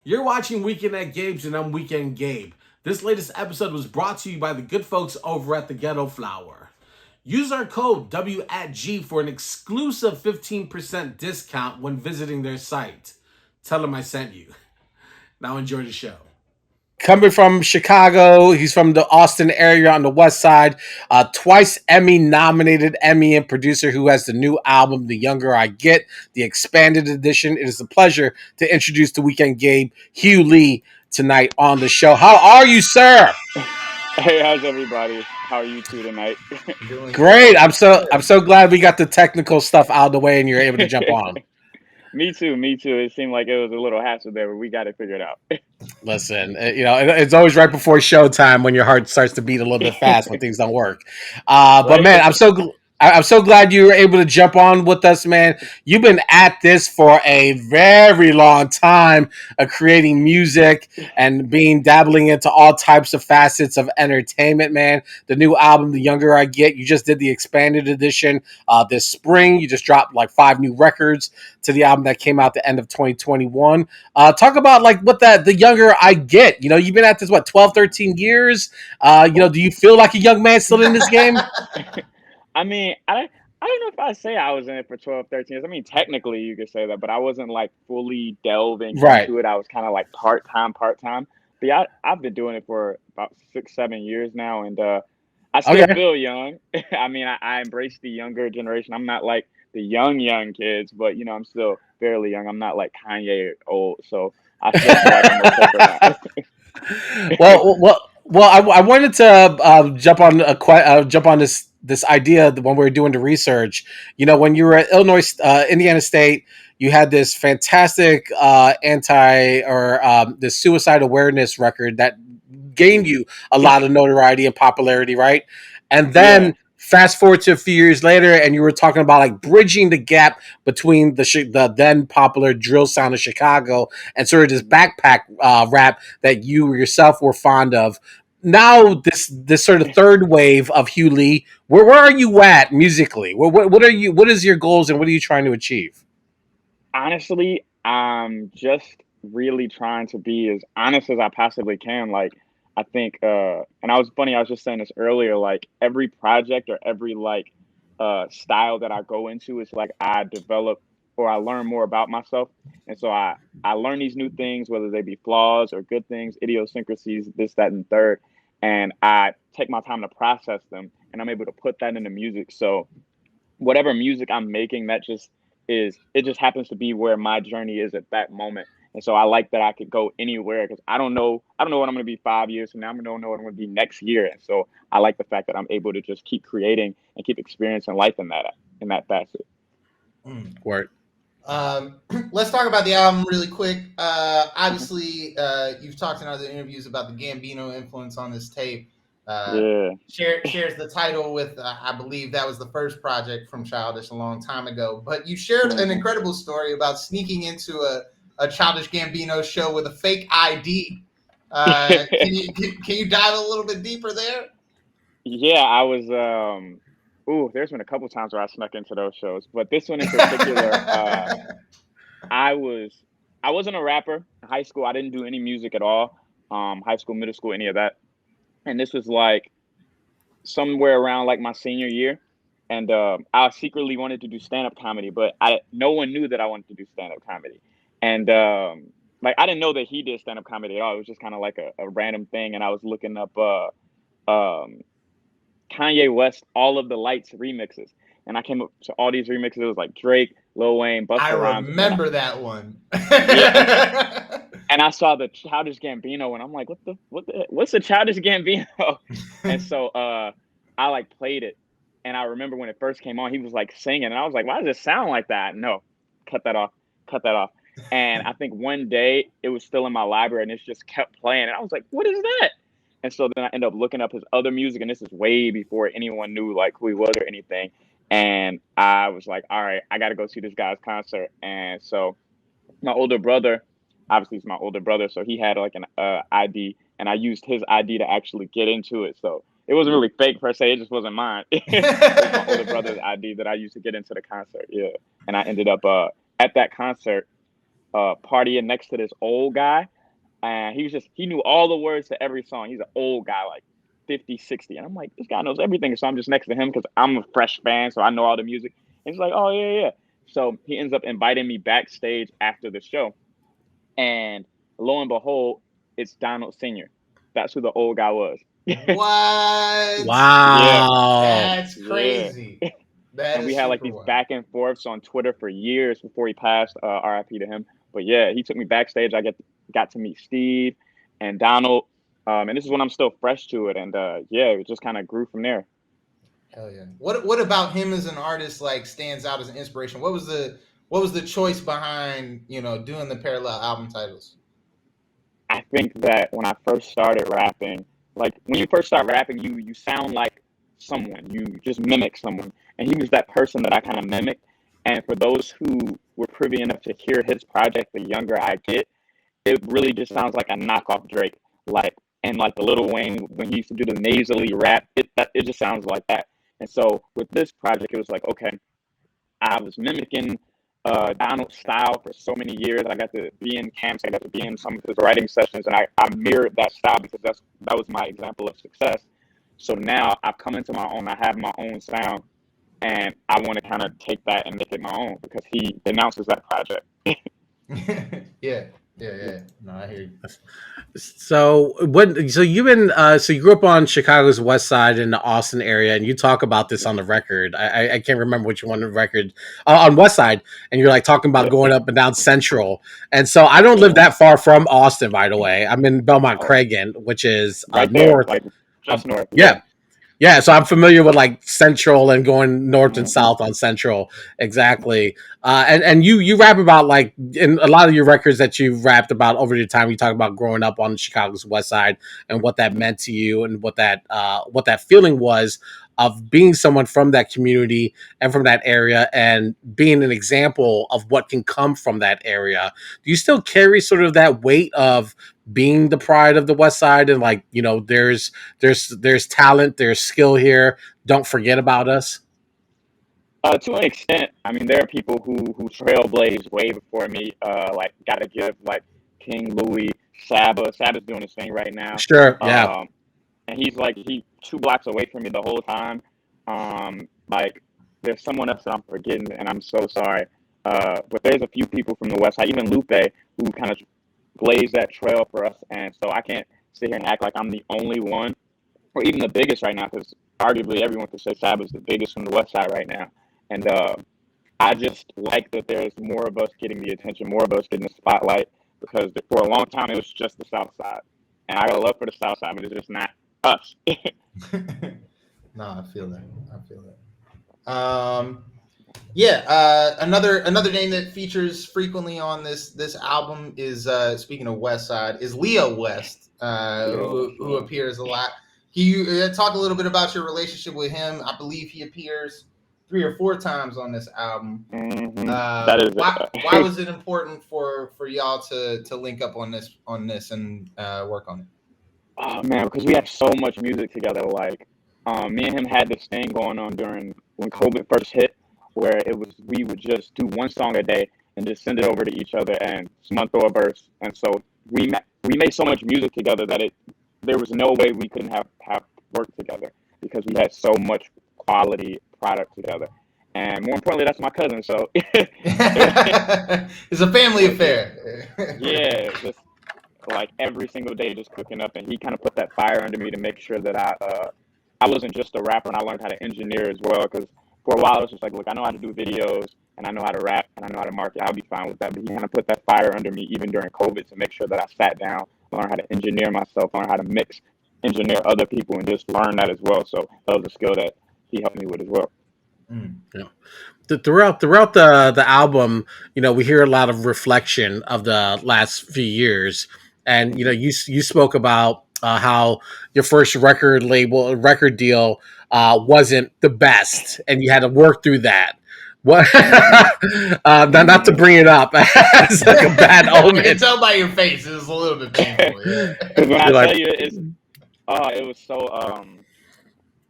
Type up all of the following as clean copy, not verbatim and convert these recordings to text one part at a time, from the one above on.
You're watching Weekend at Gabe's, and I'm Weekend Gabe. This latest episode was brought to you by the good folks over at the Ghetto Flower. Use our code W at G for an exclusive 15% discount when visiting their site. Tell them I sent you. Now enjoy the show. Coming from Chicago, he's from the Austin area on the west side. Twice Emmy nominated Emmy and producer who has the new album, The Younger I Get, the expanded edition. It is a pleasure to introduce the Weekend Gabe, Hugh Lee, tonight on the show. How are you, sir? Hey, how's everybody? How are you two tonight? Doing Great. good. I'm so glad we got the technical stuff out of the way and you're able to jump on. Me too, me too. It seemed like it was a little hassle there, but we got it figured out. Listen, it's always right before showtime when your heart starts to beat a little bit fast when things don't work. But Right? man, I'm so glad you were able to jump on with us, man. You've been at this for a very long time, creating music and being dabbling into all types of facets of entertainment, man. The new album, The Younger I Get, you just did the expanded edition this spring. You just dropped like 5 new records to the album that came out the end of 2021. Talk about like what the younger I get. You've been at this, what, 12, 13 years? Do you feel like a young man still in this game? I mean, I don't know if I say I was in it for 12, 13 years. I mean, technically you could say that, but I wasn't like fully delving Right. into it. I was kind of like part time. But yeah, I've been doing it for about 6, 7 years now, and I still Okay. feel young. I mean, I embrace the younger generation. I'm not like the young kids, but I'm still fairly young. I'm not like Kanye old, so I still feel like I'm okay for now. I wanted to jump on this idea when we were doing the research. When you were at Indiana State, you had this fantastic anti or this suicide awareness record that gained you a lot of notoriety and popularity, right? And Yeah. then fast forward to a few years later, and you were talking about like bridging the gap between the then popular drill sound of Chicago and sort of this backpack rap that you yourself were fond of. Now this sort of third wave of Hugh Lee, where are you at musically? What is your goals and what are you trying to achieve? Honestly, I'm just really trying to be as honest as I possibly can. Like, I think, and I was just saying this earlier, like, every project or every, like, style that I go into is like I develop or I learn more about myself. And so I learn these new things, whether they be flaws or good things, idiosyncrasies, this, that, and third. And I take my time to process them and I'm able to put that into music. So, whatever music I'm making, that just is it just happens to be where my journey is at that moment. And so I like that I could go anywhere because I don't know what I'm going to be 5 years from now. I don't know what I'm going to be next year. And so I like the fact that I'm able to just keep creating and keep experiencing life in that facet. Mm. Word. Let's talk about the album really quick. Mhm. Obviously, you've talked in other interviews about the Gambino influence on this tape. Uh, Yeah. shares the title with, I believe that was the first project from Childish a long time ago. But you shared an Hmm. incredible story about sneaking into a Childish Gambino show with a fake ID. Can you dive a little bit deeper there? Yeah, I was ooh, there's been a couple times where I snuck into those shows, but this one in particular, I was I wasn't a rapper in high school. I didn't do any music at all. High school, middle school, any of that. And this was like somewhere around like my senior year. And I secretly wanted to do stand up comedy, but I no one knew that I wanted to do stand up comedy. And like I didn't know that he did stand up comedy at all. It was just kind of like a random thing. And I was looking up um, Kanye West All of the Lights remixes. And I came up to all these remixes. It was like Drake, Lil Wayne, I Busta Rhymes, and then remember that one. yeah, and I saw the Childish Gambino, and I'm like, what's the Childish Gambino? And so I like played it, and I remember when it first came on, he was like singing, and I was like, why does it sound like that? No, cut that off, cut that off. And I think one day it was still in my library, and it just kept playing, and I was like, what is that? And so then I ended up looking up his other music, and this is way before anyone knew like who he was or anything. And I was like, all right, I got to go see this guy's concert. And so my older brother, obviously he's my older brother, so he had like an ID, and I used his ID to actually get into it. So it wasn't really fake per se; it just wasn't mine. It was my older brother's ID that I used to get into the concert. Yeah, and I ended up at that concert. partying next to this old guy, and he knew all the words to every song. He's an old guy, like 50, 60. And I'm like, this guy knows everything. So I'm just next to him because I'm a fresh fan, so I know all the music. And he's like, oh, yeah, yeah. So he ends up inviting me backstage after the show. And lo and behold, it's Donald Sr. That's who the old guy was. What? Wow. That's crazy. That And is we had like super these wild. back and forths on Twitter for years before he passed. RIP to him. But yeah, he took me backstage. I got to meet Steve and Donald. And this is when I'm still fresh to it. And yeah, it just kind of grew from there. Hell yeah. What about him as an artist like stands out as an inspiration? What was the choice behind, doing the parallel album titles? I think that when I first started rapping, like when you first start rapping, you sound like someone. You just mimic someone. And he was that person that I kind of mimicked. And for those who were privy enough to hear his project, the younger I get, it really just sounds like a knockoff Drake. Like, and like the Lil Wayne, when he used to do the nasally rap, it just sounds like that. And so with this project, it was like, okay, I was mimicking Donald's style for so many years. I got to be in camps. I got to be in some of his writing sessions, and I mirrored that style because that was my example of success. So now I've come into my own. I have my own sound, and I want to kind of take that and make it my own because he announces that project. Yeah. No, I hear you. So so you've been so you grew up on Chicago's West Side in the Austin area, and you talk about this on the record. I can't remember which one on the record on West Side, and you're like talking about going up and down Central. And so I don't live that far from Austin, by the way. I'm in Belmont Cragen, which is Right there, north. like just north. Yeah. Yeah, so I'm familiar with like Central and going north and south on Central, exactly. And you rap about like in a lot of your records that you've rapped about over the time. You talk about growing up on Chicago's West Side and what that meant to you and what that feeling was of being someone from that community and from that area and being an example of what can come from that area. Do you still carry sort of that weight of being the pride of the West Side and like, there's talent, there's skill here. Don't forget about us. To an extent, I mean, there are people who trailblazed way before me. Like, gotta give like King Louis, Saba's doing his thing right now. Sure. Yeah. And he 2 blocks away from me the whole time. Like, there's someone else that I'm forgetting, and I'm so sorry. But there's a few people from the West Side, even Lupe, who kind of blazed that trail for us. And so I can't sit here and act like I'm the only one, or even the biggest right now, because arguably everyone could say Saba's the biggest from the West Side right now. And I just like that there's more of us getting the attention, more of us getting the spotlight, because for a long time it was just the South Side. And I got a love for the South Side, but it's just not us. No, I feel that. Another name that features frequently on this album is speaking of West Side is Leo West, who appears a lot. Talk a little bit about your relationship with him. I believe he appears 3 or 4 times on this album. Mm-hmm. Why was it important for y'all to link up on this and work on it? Oh man, because we have so much music together. Like, me and him had this thing going on during when COVID first hit, where we would just do 1 song a day and just send it over to each other, and someone throw a verse. And so we made so much music together that there was no way we couldn't have worked together because we had so much quality product together. And more importantly, that's my cousin. So it's a family affair. Yeah, just like every single day, just cooking up, and he kind of put that fire under me to make sure that I wasn't just a rapper, and I learned how to engineer as well. Because for a while, it was just like, look, I know how to do videos, and I know how to rap, and I know how to market. I'll be fine with that. But he kind of put that fire under me even during COVID to make sure that I sat down, learn how to engineer myself, learn how to mix, engineer other people, and just learn that as well. So that was a skill that he helped me with as well. Yeah. Throughout the album, we hear a lot of reflection of the last few years, and you spoke about how your first record deal wasn't the best, and you had to work through that. What? Not to bring it up as like a bad omen. I can tell by your face; it was a little bit painful. Yeah. When I tell you, it was so.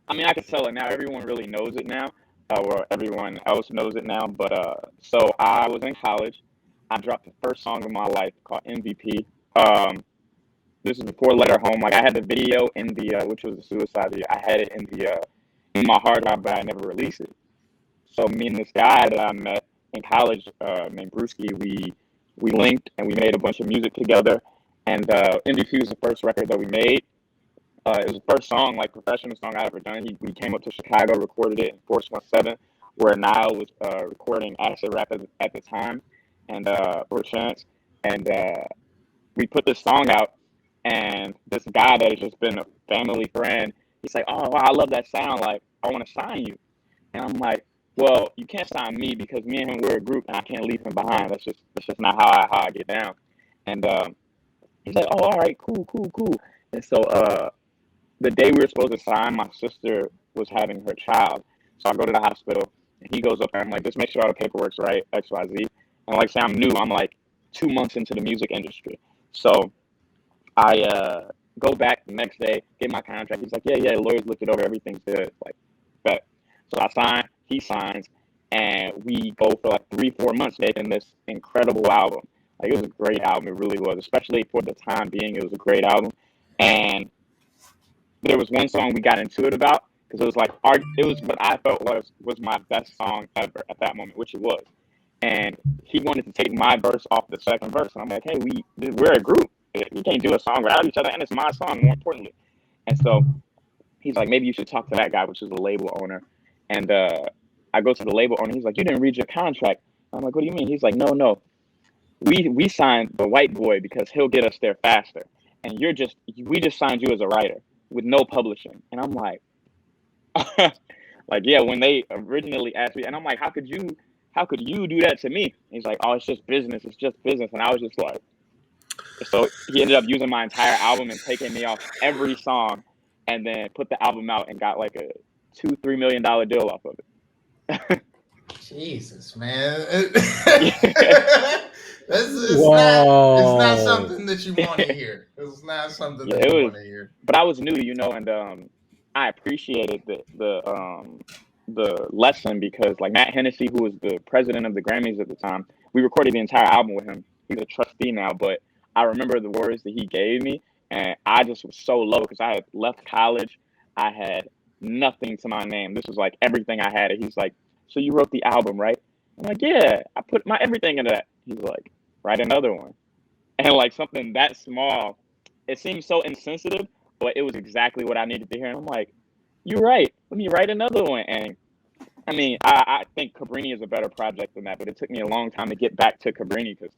I mean, I can tell it now. Everyone really knows it now, or everyone else knows it now. But so I was in college. I dropped the first song of my life called MVP. This is before Letter Home. Like I had the video in the which was a suicide video. I had it in my hard drive, but I never released it. So me and this guy that I met in college, named Brewski, we linked and we made a bunch of music together. And MVP was the first record that we made. It was the first song, like professional song I ever done. We came up to Chicago, recorded it in Force 17, where Nile was recording acid rap at the time, and for Chance. And we put this song out, and this guy that has just been a family friend, he's like, "Oh, wow, I love that sound. Like, I want to sign you." And I'm like, "Well, you can't sign me because me and him we're a group, and I can't leave him behind. That's just not how I get down." And he's like, "Oh, all right, cool." And so the day we were supposed to sign, my sister was having her child. So I go to the hospital, and he goes up there. I'm like, "Just make sure all the paperwork's right, X, Y, Z." And like, say I'm new. I'm like 2 months into the music industry. So I go back the next day, get my contract. He's like, yeah, the lawyers looked it over, everything's good. Like, bet. So I sign, he signs, and we go for like 3-4 months making this incredible album. Like, it was a great album, it really was, especially for the time being. It was a great album. And there was one song we got into it about because it was like it was what I felt was my best song ever at that moment, which it was. And he wanted to take my verse off the second verse, and I'm like, "Hey, we're a group. We can't do a song without each other, and it's my song, more importantly." And so he's like, "Maybe you should talk to that guy," which is the label owner. And I go to the label owner. He's like, "You didn't read your contract." I'm like, "What do you mean?" He's like, "No. We signed the white boy because he'll get us there faster, and we just signed you as a writer with no publishing." And I'm like, like, yeah, when they originally asked me, and I'm like, how could you do that to me? And he's like, "Oh, it's just business. And I was just like, so he ended up using my entire album and taking me off every song, and then put the album out and got like a $2-3 million deal off of it. Jesus, man. Whoa. It's not something that you want to hear. It's not something Yeah, that it you was, want to hear. but I was new, and I appreciated the lesson because like Matt Hennessy, who was the president of the Grammys at the time, we recorded the entire album with him. He's a trustee now, but I remember the words that he gave me, and I just was so low because I had left college. I had nothing to my name. This was like everything I had. And he's like, "So you wrote the album, right?" I'm like, "Yeah, I put my everything into that." He's like, "Write another one." And like something that small, it seems so insensitive, but it was exactly what I needed to hear. And I'm like, "You're right. Let me write another one." And I mean, I think Cabrini is a better project than that, but it took me a long time to get back to Cabrini because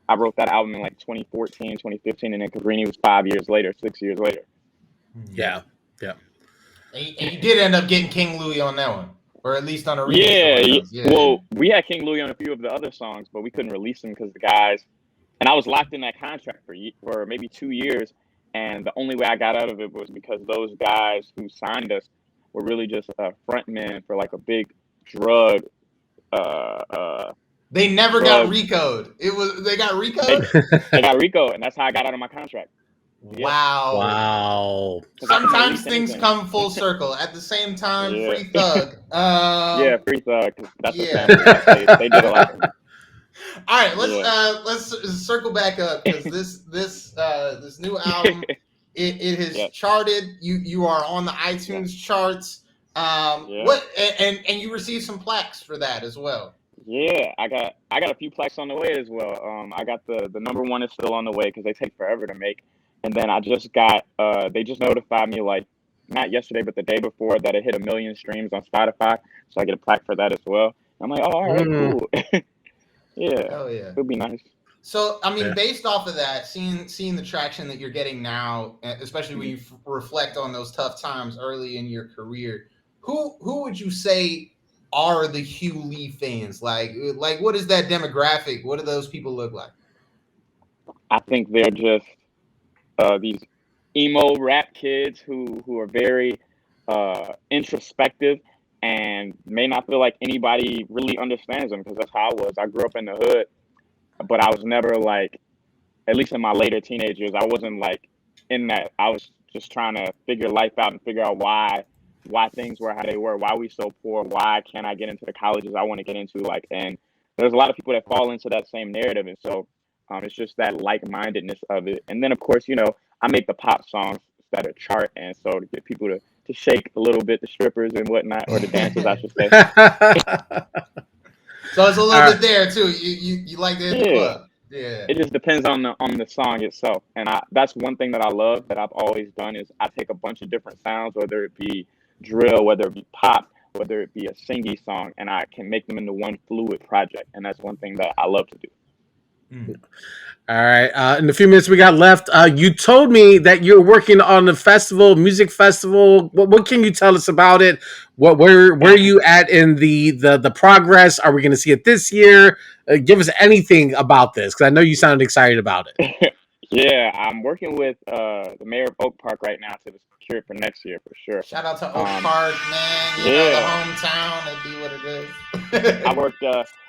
I wrote that album in like 2014, 2015, and then Cabrini was 6 years later. Yeah. And you did end up getting King Louis on that one, or at least on a remix. Yeah. Well, we had King Louis on a few of the other songs, but we couldn't release them because the guys, and I was locked in that contract for maybe 2 years, and the only way I got out of it was because those guys who signed us were really just a front men for like a big drug. They never got RICO'd. They got RICO'd? They got RICO, and that's how I got out of my contract. Wow. Sometimes things come full circle. At the same time, Free Thug. Free Thug. That's what they did a lot. All right, let's circle back up because this new album it has charted. You are on the iTunes charts. What and you received some plaques for that as well. Yeah, I got a few plaques on the way as well. I got the number one is still on the way because they take forever to make. And then I just got they just notified me like not yesterday but the day before that it hit 1 million streams on Spotify, so I get a plaque for that as well. I'm like, "Oh, all right, cool." Yeah. Hell yeah. It'll be nice. So, I mean, based off of that, seeing the traction that you're getting now, especially when you reflect on those tough times early in your career, who would you say are the Hugh Lee fans? Like what is that demographic? What do those people look like? I think they're just these emo rap kids who are very introspective and may not feel like anybody really understands them because that's how I was. I grew up in the hood, but I was never like, at least in my later teenage years, I wasn't like in that. I was just trying to figure life out and figure out why things were how they were, why we so poor, why can't I get into the colleges I want to get into, like, and there's a lot of people that fall into that same narrative, and so it's just that like-mindedness of it. And then of course, I make the pop songs that are chart, and so to get people to shake a little bit, the strippers and whatnot, or the dancers, I should say. So it's a little bit there too. You like to hit the club. Yeah. It just depends on the song itself, and that's one thing that I love that I've always done is I take a bunch of different sounds, whether it be drill, whether it be pop, whether it be a singy song, and I can make them into one fluid project, and that's one thing that I love to do. All right. In the few minutes we got left, you told me that you're working on a festival, music festival. What can you tell us about it? Where are you at in the progress? Are we going to see it this year? Give us anything about this, because I know you sounded excited about it. Yeah, I'm working with the mayor of Oak Park right now to secure it for next year for sure. Shout out to Oak Park, man. You know, the hometown. It'd be what it is.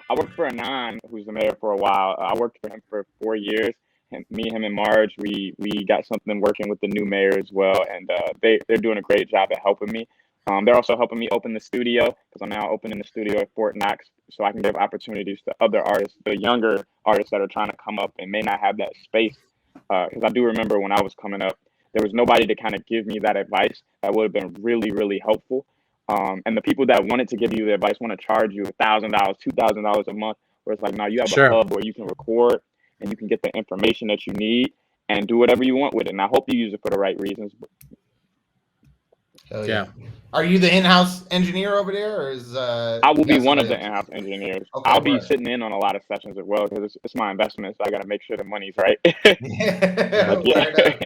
I worked for Anon, who's the mayor for a while. I worked for him for 4 years. And him, and Marge, we got something working with the new mayor as well, and they're doing a great job at helping me. They're also helping me open the studio, because I'm now opening the studio at Fort Knox, so I can give opportunities to other artists, the younger artists that are trying to come up and may not have that space. Because I do remember when I was coming up, there was nobody to kind of give me that advice that would have been really, really helpful. And the people that wanted to give you the advice want to charge you $1,000, $2,000 a month, where it's like, no, you have a hub where you can record and you can get the information that you need and do whatever you want with it. And I hope you use it for the right reasons. Hell yeah. Are you the in-house engineer over there, or is I will be one of the in-house engineers. Okay, I'll be sitting in on a lot of sessions as well, because it's my investment, so I got to make sure the money's right.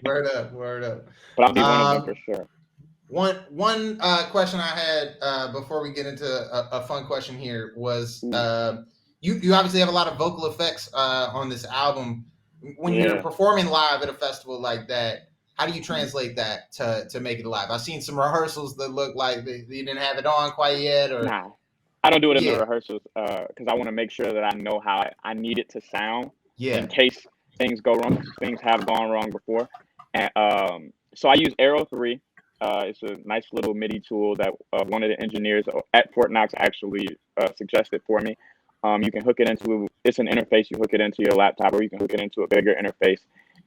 Word up. But I'll be one of them for sure. One question I had before we get into a fun question here was you obviously have a lot of vocal effects on this album. When you're performing live at a festival like that, how do you translate that to make it live? I've seen some rehearsals that look like you didn't have it on quite yet. Or nah, I don't do it in the rehearsals because I want to make sure that I know how I need it to sound in case things go wrong. Things have gone wrong before. And so I use Aero 3. It's a nice little MIDI tool that one of the engineers at Fort Knox actually suggested for me. You can hook it into, it's an interface, you hook it into your laptop, or you can hook it into a bigger interface,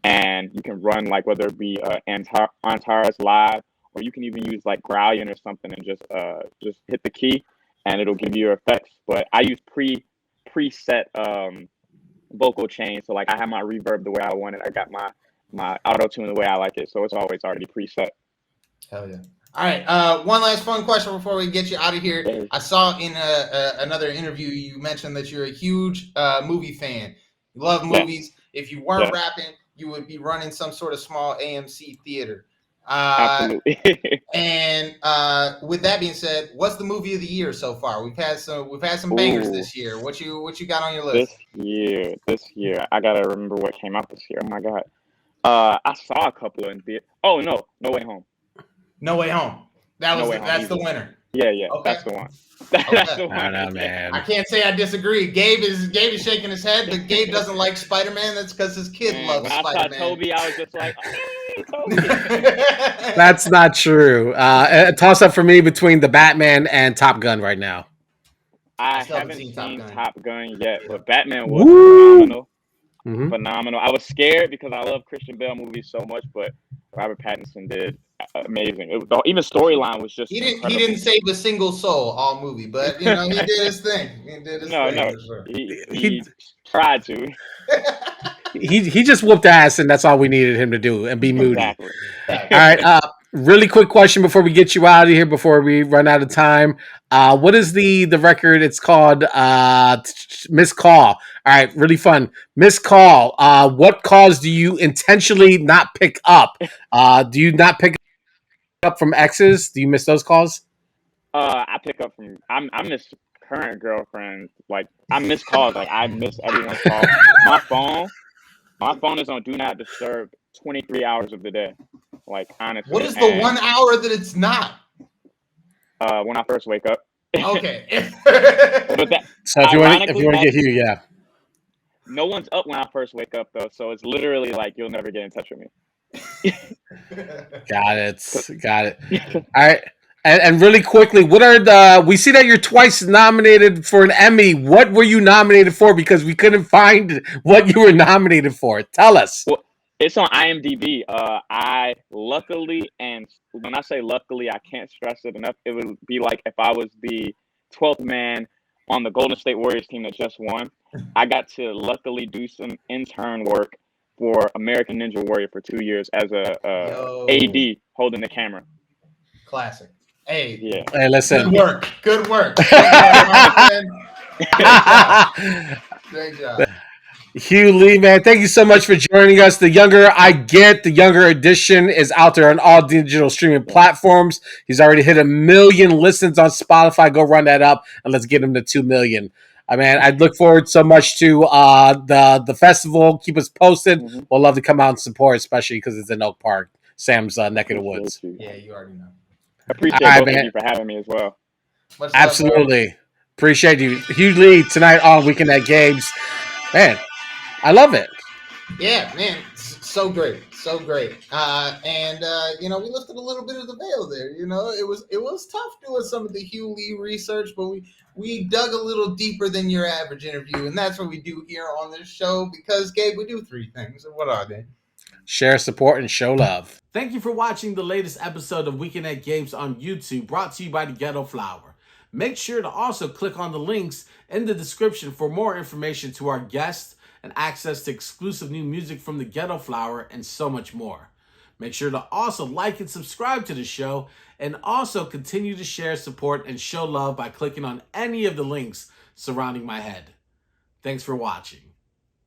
and you can run like whether it be Antares Live, or you can even use like Gralian or something and just hit the key and it'll give you your effects. But I use preset vocal chain, so like I have my reverb the way I want it, I got my auto tune the way I like it, so it's always already preset. Hell yeah. All right. One last fun question before we get you out of here. I saw in another interview you mentioned that you're a huge movie fan. You love movies. If you weren't rapping, you would be running some sort of small AMC theater. Absolutely. And with that being said, what's the movie of the year so far? We've had some bangers this year. What you got on your list? This year, I gotta remember what came out this year. Oh my god. I saw a couple in theater. Oh no, No Way Home. No Way Home. That's the winner. Yeah, okay. That's the one. That's the one. I know, man. I can't say I disagree. Gabe is shaking his head, but Gabe doesn't like Spider-Man. That's because his kid loves Spider-Man. When I saw Toby, I was just like, hey, Toby. That's not true. A toss up for me between the Batman and Top Gun right now. I haven't seen Top Gun yet, but Batman was phenomenal. Mm-hmm. Phenomenal. I was scared because I love Christian Bale movies so much, but Robert Pattinson did amazing. Even storyline was just. He didn't save a single soul all movie, but he did his thing. He tried to. he just whooped ass, and that's all we needed him to do, and be moody. Exactly. All right. Really quick question before we get you out of here, before we run out of time. What is the record? It's called Missed Call. All right, really fun. Missed Call. What calls do you intentionally not pick up? Do you not pick up from exes? Do you miss those calls? I pick up from. I miss current girlfriend. Like I miss calls. Like I miss everyone's calls. My phone is on Do Not Disturb 23 hours of the day. Like honestly. What is the 1 hour that it's not? When I first wake up. Okay. But so if you want to get Hugh, yeah. No one's up when I first wake up though, so it's literally like you'll never get in touch with me. Got it. All right. And really quickly, what are the? We see that you're twice nominated for an Emmy. What were you nominated for? Because we couldn't find what you were nominated for. Tell us. Well, it's on IMDb. I luckily, and when I say luckily, I can't stress it enough. It would be like if I was the 12th man on the Golden State Warriors team that just won. I got to luckily do some intern work for American Ninja Warrior for 2 years as a AD holding the camera. Classic. Hey, Yeah. Hey, listen. Good work. Good work. Good work, my friend. Great job. Great job. Hugh Lee, man, thank you so much for joining us. The Younger I Get, the Younger Edition is out there on all digital streaming platforms. He's already hit 1 million listens on Spotify. Go run that up and let's get him to 2 million. I mean, I look forward so much to the festival. Keep us posted. Mm-hmm. We'll love to come out and support, especially because it's in Oak Park, Sam's neck of the woods. Yeah, you already know. Appreciate All right, both man. of you for having me as well. Much love, Absolutely. Appreciate you. Hugh Lee tonight on Weekend at Gabe's. Man, I love it. Yeah, man, so great, so great. You know, we lifted a little bit of the veil there. You know, it was tough doing some of the Hugh Lee research, but we dug a little deeper than your average interview, and that's what we do here on this show. Because Gabe, we do 3 things, and what are they? Share, support, and show love. Thank you for watching the latest episode of Weekend at Games on YouTube, brought to you by the Ghetto Flower. Make sure to also click on the links in the description for more information to our guests and access to exclusive new music from the Ghetto Flower and so much more. Make sure to also like and subscribe to the show, and also continue to share, support, and show love by clicking on any of the links surrounding my head. Thanks for watching.